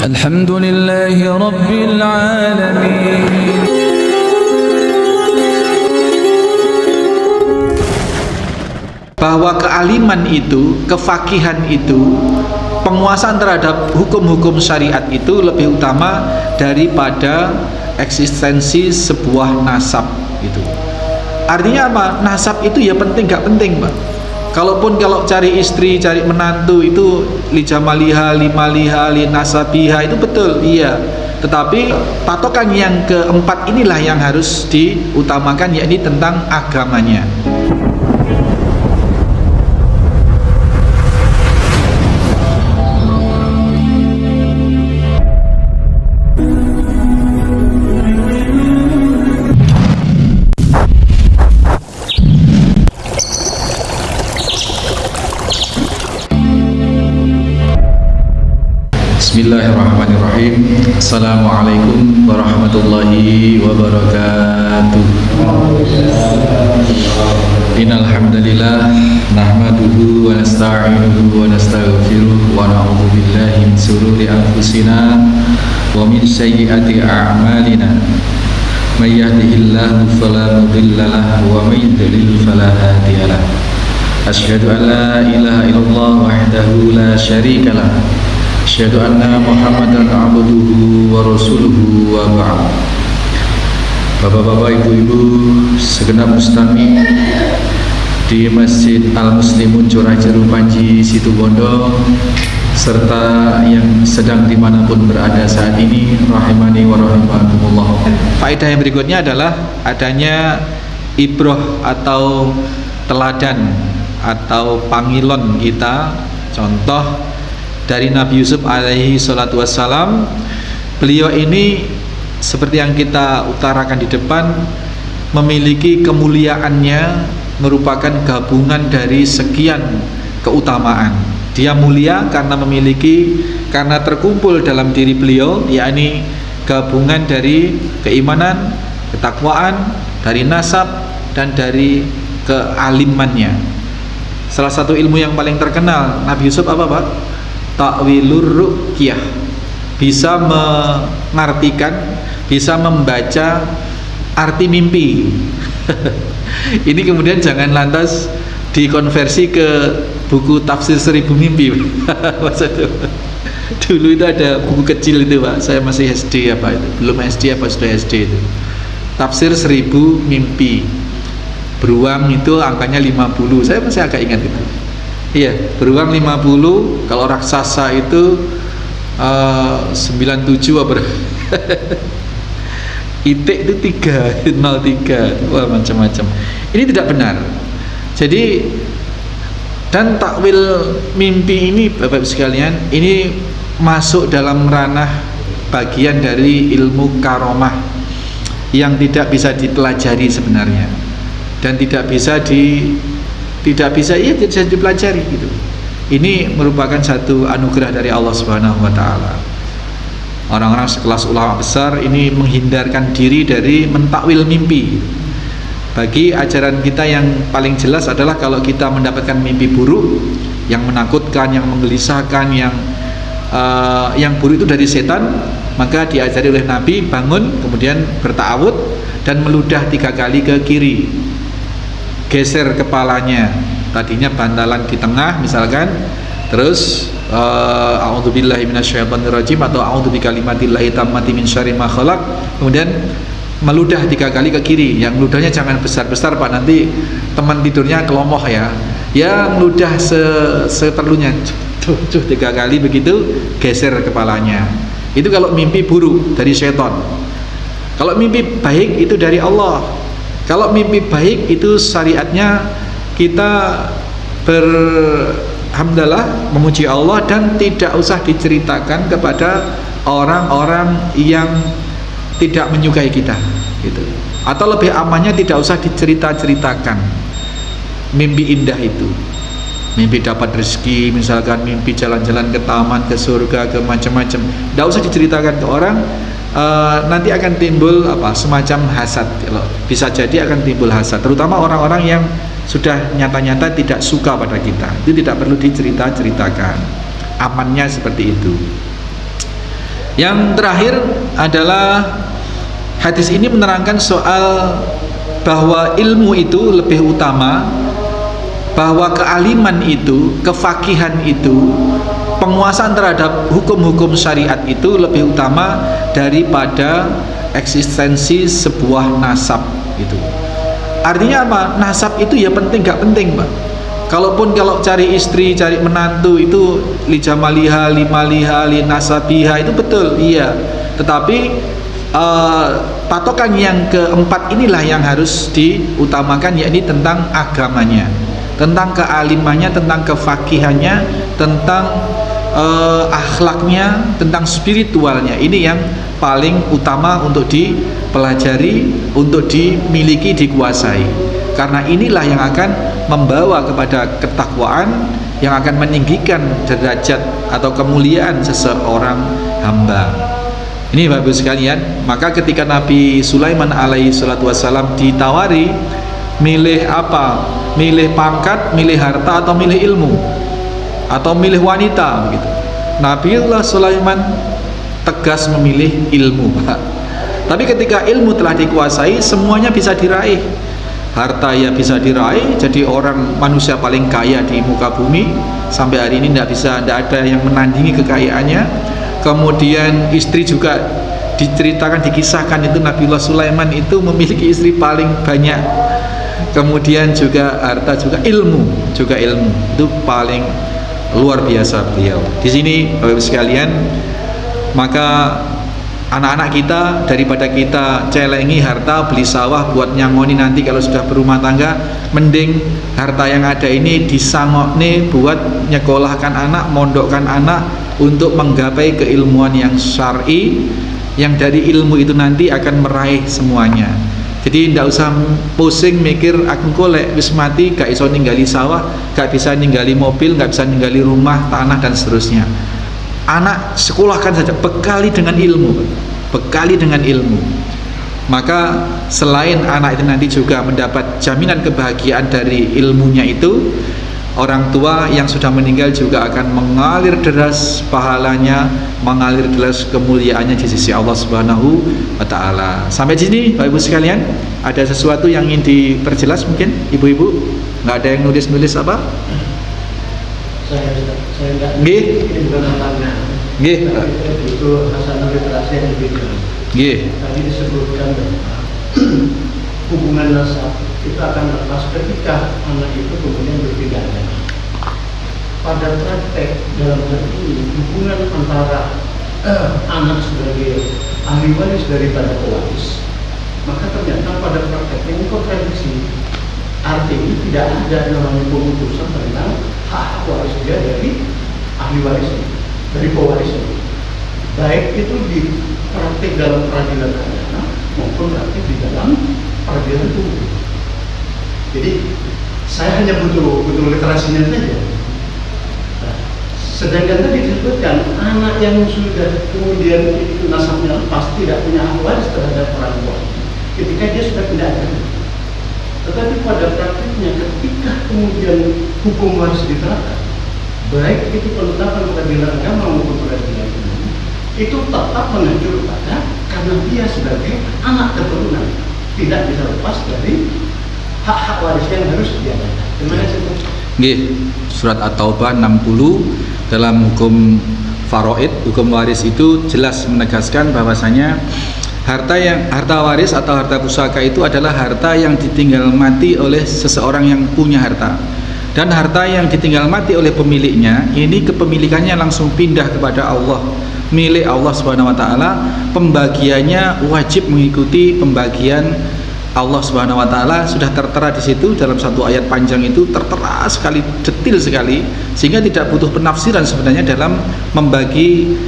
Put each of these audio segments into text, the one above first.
Alhamdulillahi Rabbil Alamin. Bahwa kealiman itu, kefakihan itu, penguasaan terhadap hukum-hukum syariat itu lebih utama daripada eksistensi sebuah nasab gitu. Artinya apa? Nasab itu ya penting gak penting, Pak. Kalau cari istri, cari menantu itu li jamaliha, li maliha, li nasabiha itu betul, iya. Tetapi patokan yang keempat inilah yang harus diutamakan, yakni tentang agamanya. Bismillahirrahmanirrahim. Assalamualaikum warahmatullahi wabarakatuh. Innal hamdalillah nahmaduhu wa nasta'inuhu wa nastaghfiruh wa na'udzu billahi min shururi anfusina wa min sayyiati a'malina. May yahdihillahu fala mudilla lahu wa may yudlil fala hadiya lahu. Asyhadu an la ilaha illallah wahdahu la syarika lahu. Asyhadu anna Muhammadan abduhu wa rasuluhu wa ba'd. Bapak-bapak, ibu-ibu, segenap mustami di Masjid Al-Muslimun Curah Jeru Panji Situbondo, serta yang sedang dimanapun berada saat ini, rahimani wa rahimakumullah. Faedah yang berikutnya adalah adanya ibrah atau teladan atau pangilon kita, contoh dari Nabi Yusuf alaihi salatu wassalam. Beliau ini seperti yang kita utarakan di depan, memiliki kemuliaannya merupakan gabungan dari sekian keutamaan. Dia mulia karena karena terkumpul dalam diri beliau, yakni gabungan dari keimanan, ketakwaan, dari nasab, dan dari kealimannya. Salah satu ilmu yang paling terkenal Nabi Yusuf apa, Pak? Ta'wilur ruqyah, bisa mengartikan, bisa membaca arti mimpi. Ini kemudian jangan lantas dikonversi ke buku tafsir 1000 mimpi. Dulu itu ada buku kecil itu, Pak, saya masih SD apa itu, belum SD apa sudah SD itu, tafsir 1000 mimpi. Beruang itu angkanya 50, saya masih agak ingat itu. Iya, beruang 50, kalau raksasa itu 97 apa? Itik itu 303, wah macam-macam. Ini tidak benar. Jadi, dan takwil mimpi ini, Bapak sekalian, ini masuk dalam ranah bagian dari ilmu karomah yang tidak bisa dipelajari sebenarnya, dan tidak bisa dipelajari gitu. Ini merupakan satu anugerah dari Allah Subhanahu wa taala. Orang-orang sekelas ulama besar ini menghindarkan diri dari mentakwil mimpi. Bagi ajaran kita yang paling jelas adalah kalau kita mendapatkan mimpi buruk yang menakutkan, yang menggelisahkan, yang buruk itu dari setan, maka diajari oleh Nabi bangun, kemudian berta'awud dan meludah 3 kali ke kiri, geser kepalanya, tadinya bantalan di tengah misalkan, terus a'udzubillahi minasyaitonirrajim atau a'udzu bikalimatillahi tammati min syarri ma khalaq, kemudian meludah 3 kali ke kiri. Yang ludahnya jangan besar-besar, Pak, nanti teman tidurnya kelomoh ya. Yang ludah seperlunya, 3 kali begitu, geser kepalanya. Itu kalau mimpi buruk dari setan. Kalau mimpi baik itu dari Allah. Kalau mimpi baik itu syariatnya kita berhamdalah, memuji Allah, dan tidak usah diceritakan kepada orang-orang yang tidak menyukai kita gitu. Atau lebih amannya tidak usah diceritakan mimpi indah itu. Mimpi dapat rezeki, misalkan mimpi jalan-jalan ke taman, ke surga, ke macam-macam, tidak usah diceritakan ke orang. Nanti akan timbul semacam hasad. Bisa jadi akan timbul hasad, terutama orang-orang yang sudah nyata-nyata tidak suka pada kita. Itu tidak perlu diceritakan. Amannya seperti itu. Yang terakhir adalah hadis ini menerangkan soal bahwa ilmu itu lebih utama, bahwa kealiman itu, kefakihan itu, penguasaan terhadap hukum-hukum syariat itu lebih utama daripada eksistensi sebuah nasab gitu. Artinya apa? Nasab itu ya penting gak penting, Pak. Kalau cari istri, cari menantu itu li jamaliha, li maliha, li nasabiha itu betul, iya. Tetapi patokan yang keempat inilah yang harus diutamakan, yakni tentang agamanya, tentang kealimannya, tentang kefakihannya, tentang akhlaknya, tentang spiritualnya. Ini yang paling utama untuk dipelajari, untuk dimiliki, dikuasai. Karena inilah yang akan membawa kepada ketakwaan, yang akan meninggikan derajat atau kemuliaan seseorang hamba. Ini Bapak Ibu sekalian, maka ketika Nabi Sulaiman alaihi salatu wassalam ditawari milih apa? Milih pangkat, milih harta, atau milih ilmu, atau milih wanita begitu. Nabiullah Sulaiman tegas memilih ilmu, Pak. Tapi ketika ilmu telah dikuasai, semuanya bisa diraih. Harta ya bisa diraih, jadi orang manusia paling kaya di muka bumi. Sampai hari ini tidak ada yang menandingi kekayaannya. Kemudian istri juga diceritakan, dikisahkan itu Nabiullah Sulaiman itu memiliki istri paling banyak. Kemudian juga harta, juga ilmu itu paling luar biasa beliau. Di sini Bapak Ibu sekalian, maka anak-anak kita, daripada kita celengi harta, beli sawah buat nyangoni nanti kalau sudah berumah tangga, mending harta yang ada ini disangokne buat nyekolahkan anak, mondokkan anak untuk menggapai keilmuan yang syar'i, yang dari ilmu itu nanti akan meraih semuanya. Jadi tidak usah pusing mikir aku golek wis mati gak iso ninggali sawah, gak bisa ninggali mobil, gak bisa ninggali rumah, tanah dan seterusnya. Anak sekolahkan saja, bekali dengan ilmu, maka selain anak itu nanti juga mendapat jaminan kebahagiaan dari ilmunya itu, orang tua yang sudah meninggal juga akan mengalir deras pahalanya, mengalir deras kemuliaannya di sisi Allah Subhanahu wa taala. Sampai di sini Bapak Ibu sekalian, ada sesuatu yang ingin diperjelas mungkin Ibu-ibu? Nggak ada yang nulis-nulis apa? Saya enggak. Nggih. Ini bukan pertanyaan. Nggih. Itu hasanah literasi yang lebih. Nggih. Tadi disebutkan hubungan nasab itu akan lepas ketika anak itu kemudian berpindah agama. Pada praktek dalam hal ini hubungan antara anak sebagai ahli waris daripada pewaris, maka ternyata pada prakteknya ini kontradiksi. Artinya tidak ada namanya pemutusan tentang hak waris dia dari ahli warisnya, dari pewarisnya. Baik itu di praktik dalam peradilan agama maupun praktik di dalam peradilan umum. Jadi saya hanya butuh literasinya saja. Nah, sedangkan tadi disebutkan anak yang sudah kemudian itu nasabnya lepas, tidak punya hak waris terhadap orang tuanya ketika dia sudah pindah agama. Tetapi pada praktiknya ketika kemudian hukum waris diterapkan, baik itu penetapan peradilan agama maupun peradilan umum, itu tetap mengacu kepada karena dia sebagai anak keturunan tidak bisa lepas dari hak-hak waris yang harus dia dapat. Terima kasih. Nggih, surat At-Taubah 60 dalam hukum faraid, hukum waris itu jelas menegaskan bahwasanya harta waris atau harta pusaka itu adalah harta yang ditinggal mati oleh seseorang yang punya harta. Dan harta yang ditinggal mati oleh pemiliknya, ini kepemilikannya langsung pindah kepada Allah, milik Allah Subhanahu wa taala. Pembagiannya wajib mengikuti pembagian Allah Subhanahu wa taala, sudah tertera di situ dalam satu ayat panjang itu, tertera sekali, detail sekali, sehingga tidak butuh penafsiran sebenarnya dalam membagi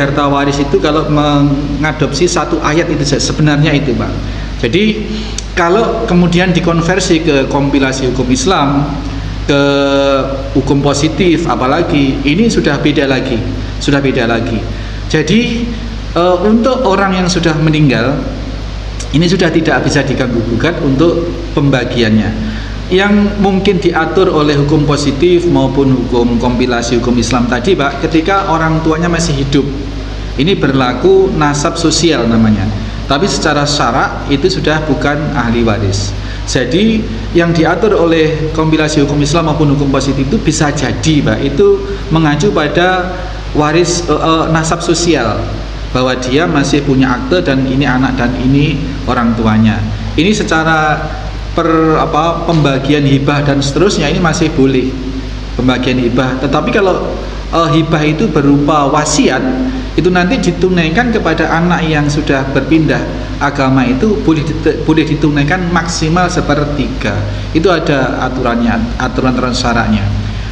harta waris itu. Kalau mengadopsi satu ayat itu sebenarnya itu, Pak. Jadi kalau kemudian dikonversi ke kompilasi hukum Islam, ke hukum positif apalagi, ini sudah beda lagi. Jadi untuk orang yang sudah meninggal ini sudah tidak bisa diganggu gugat untuk pembagiannya. Yang mungkin diatur oleh hukum positif maupun hukum kompilasi hukum Islam tadi, Pak, ketika orang tuanya masih hidup, Ini berlaku nasab sosial namanya. Tapi secara syara itu sudah bukan ahli waris. Jadi yang diatur oleh kompilasi hukum Islam maupun hukum positif itu bisa jadi Pak, itu mengacu pada waris nasab sosial, bahwa dia masih punya akte dan ini anak dan ini orang tuanya. Ini secara pembagian hibah dan seterusnya ini masih boleh pembagian hibah. Tetapi kalau hibah itu berupa wasiat, itu nanti ditunaikan kepada anak yang sudah berpindah agama, itu boleh ditunaikan maksimal 1/3. Itu ada aturannya, aturan syaratnya.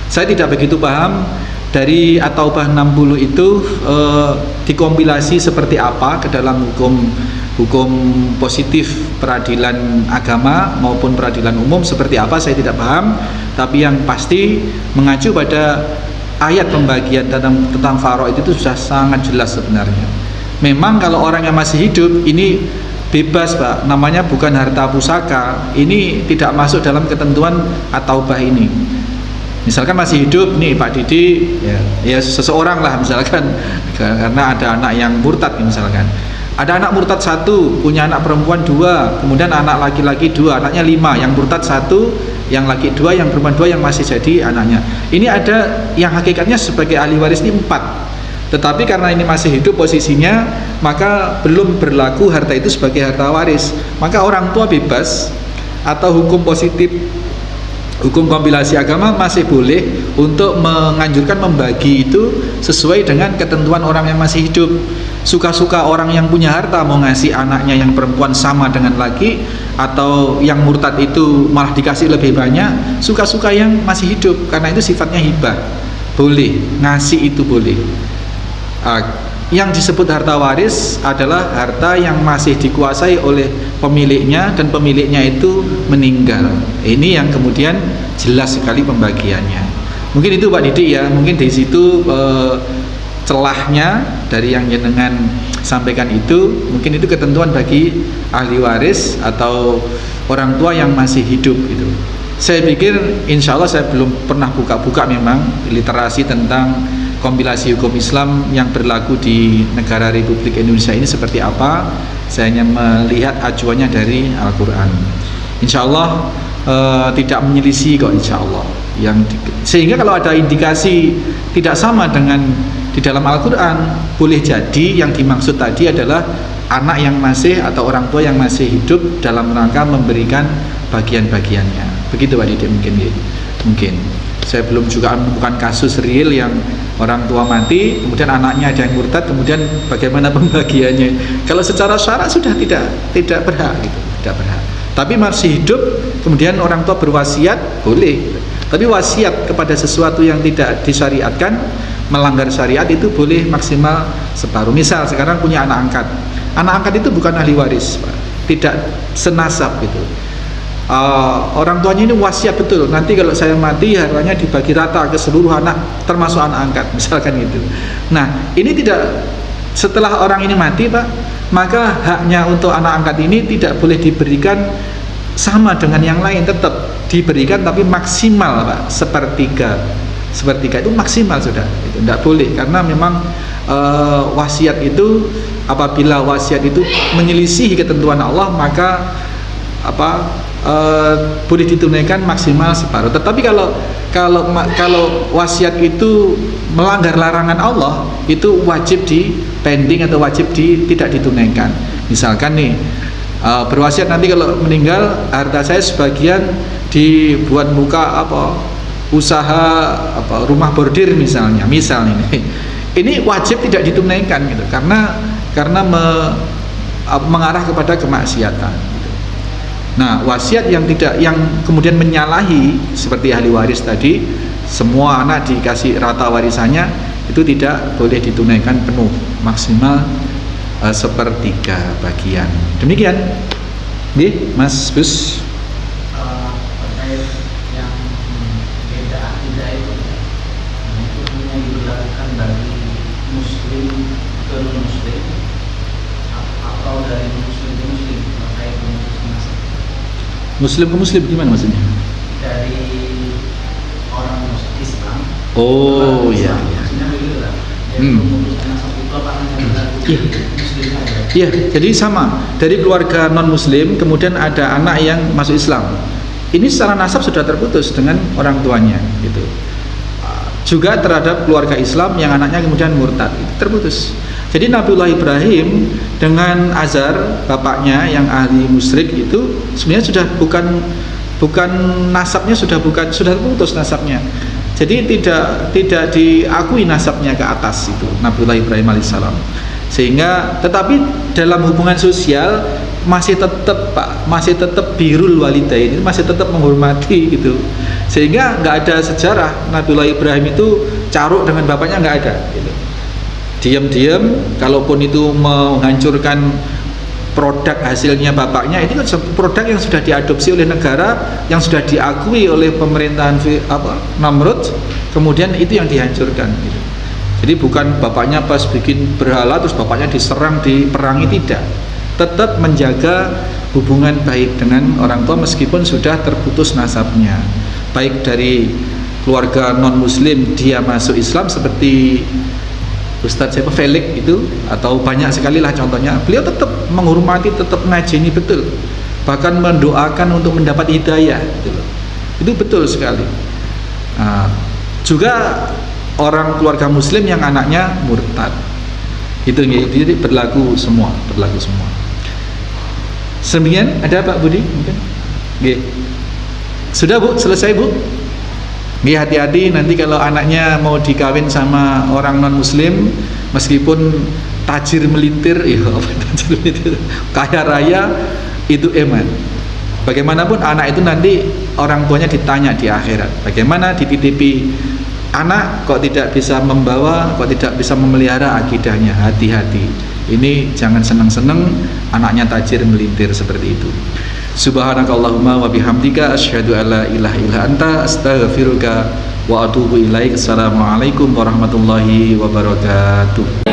Saya tidak begitu paham dari At-Taubah 60 itu dikompilasi seperti apa ke dalam hukum positif peradilan agama maupun peradilan umum seperti apa, saya tidak paham. Tapi yang pasti mengacu pada ayat pembagian tentang faraid itu sudah sangat jelas sebenarnya. Memang kalau orang yang masih hidup ini bebas Pak, namanya bukan harta pusaka, ini tidak masuk dalam ketentuan At-Taubah ini. Misalkan masih hidup nih Pak Didi, ya seseorang lah misalkan, karena ada anak yang murtad misalkan, ada anak murtad 1, punya anak perempuan 2, kemudian anak laki-laki 2, anaknya 5, yang murtad 1, yang laki 2, yang perempuan 2, yang masih jadi anaknya. Ini ada yang hakikatnya sebagai ahli waris ini 4. Tetapi karena ini masih hidup posisinya, maka belum berlaku harta itu sebagai harta waris. Maka orang tua bebas, atau hukum positif, hukum kompilasi agama masih boleh untuk menganjurkan membagi itu sesuai dengan ketentuan orang yang masih hidup. Suka-suka orang yang punya harta mau ngasih anaknya yang perempuan sama dengan laki, atau yang murtad itu malah dikasih lebih banyak, suka-suka yang masih hidup, karena itu sifatnya hibah, boleh ngasih, itu boleh. Yang disebut harta waris adalah harta yang masih dikuasai oleh pemiliknya dan pemiliknya itu meninggal. Ini yang kemudian jelas sekali pembagiannya. Mungkin itu Pak Didi ya, mungkin di situ celahnya dari yang jenengan sampaikan itu, mungkin itu ketentuan bagi ahli waris atau orang tua yang masih hidup itu. Saya pikir insya Allah saya belum pernah buka-buka memang literasi tentang kompilasi hukum Islam yang berlaku di negara Republik Indonesia ini seperti apa. Saya hanya melihat acuannya dari Al-Quran. Insya Allah tidak menyelisih kok, insya Allah. Sehingga kalau ada indikasi tidak sama dengan di dalam Al-Quran, boleh jadi yang dimaksud tadi adalah anak yang masih atau orang tua yang masih hidup dalam rangka memberikan bagian-bagiannya. Begitu Pak Didi mungkin. Saya belum juga menemukan kasus real yang orang tua mati, kemudian anaknya ada yang murtad, kemudian bagaimana pembagiannya. Kalau secara syarak sudah tidak berhak gitu, tidak berhak. Tapi masih hidup, kemudian orang tua berwasiat, boleh. Tapi wasiat kepada sesuatu yang tidak disyariatkan, melanggar syariat, itu boleh maksimal separuh. Misal sekarang punya anak angkat. Anak angkat itu bukan ahli waris, Pak. Tidak senasab gitu. Orang tuanya ini wasiat betul, nanti kalau saya mati hartanya dibagi rata ke seluruh anak termasuk anak angkat, misalkan gitu. Nah ini tidak, setelah orang ini mati Pak, maka haknya untuk anak angkat ini tidak boleh diberikan sama dengan yang lain, tetap diberikan tapi maksimal Pak, sepertiga itu maksimal sudah, itu tidak boleh, karena memang wasiat itu, apabila wasiat itu menyelisihi ketentuan Allah, maka boleh ditunaikan maksimal separuh. Tetapi kalau wasiat itu melanggar larangan Allah, itu wajib di pending atau wajib tidak ditunaikan. Misalkan nih berwasiat nanti kalau meninggal harta saya sebagian dibuat buka usaha rumah bordir misalnya ini wajib tidak ditunaikan gitu, karena mengarah kepada kemaksiatan. Nah, wasiat yang kemudian menyalahi seperti ahli waris tadi, semua anak dikasih rata warisannya, itu tidak boleh ditunaikan penuh, maksimal sepertiga bagian. Demikian, Mas Bus. Terkait yang beda akidah itu hanya diberlakukan bagi muslim ke non muslim atau dari muslim ke muslim terkait dengan Muslim ke muslim gimana maksudnya? Dari orang Islam. Oh iya. Maksudnya begitu lah. Memutuskan nasab itu apakah hanya Iya. Muslim saja. Iya, jadi sama. Dari keluarga non-muslim kemudian ada anak yang masuk Islam. Ini secara nasab sudah terputus dengan orang tuanya gitu. Juga terhadap keluarga Islam yang anaknya kemudian murtad, itu terputus. Jadi Nabiullah Ibrahim dengan Azar bapaknya yang ahli musyrik itu sebenarnya sudah bukan nasabnya, sudah terputus nasabnya. Jadi tidak diakui nasabnya ke atas itu Nabiullah Ibrahim alaihissalam. Sehingga tetapi dalam hubungan sosial masih tetap birrul walidain, masih tetap menghormati gitu. Sehingga nggak ada sejarah Nabiullah Ibrahim itu caruk dengan bapaknya, nggak ada gitu. Diam-diam, kalaupun itu menghancurkan produk hasilnya bapaknya, itu kan produk yang sudah diadopsi oleh negara, yang sudah diakui oleh pemerintahan Namrud, kemudian itu yang dihancurkan gitu. Jadi bukan bapaknya pas bikin berhala terus bapaknya diserang, diperangi, tidak. Tetap menjaga hubungan baik dengan orang tua meskipun sudah terputus nasabnya. Baik dari keluarga non muslim dia masuk Islam seperti Ustadz siapa Felix itu, atau banyak sekali lah contohnya, beliau tetap menghormati, tetap ngajini betul, bahkan mendoakan untuk mendapat hidayah gitu. Itu betul sekali. Nah, juga orang keluarga muslim yang anaknya murtad itu, jadi berlaku semua. Sebenarnya ada Pak Budi mungkin? Nggih. Sudah Bu, selesai Bu? Nggih, hati-hati nanti kalau anaknya mau dikawin sama orang non muslim meskipun tajir melintir, tajir melintir, kaya raya, itu eman. Bagaimanapun anak itu nanti orang tuanya ditanya di akhirat, bagaimana dititipi anak kok tidak bisa membawa, kok tidak bisa memelihara akidahnya. Hati-hati, ini jangan senang-senang anaknya tajir melintir seperti itu. Subhanakallahumma wa bihamdika asyhadu an la ilaha illa anta astaghfiruka wa atubu ilaik. Assalamualaikum warahmatullahi wabarakatuh.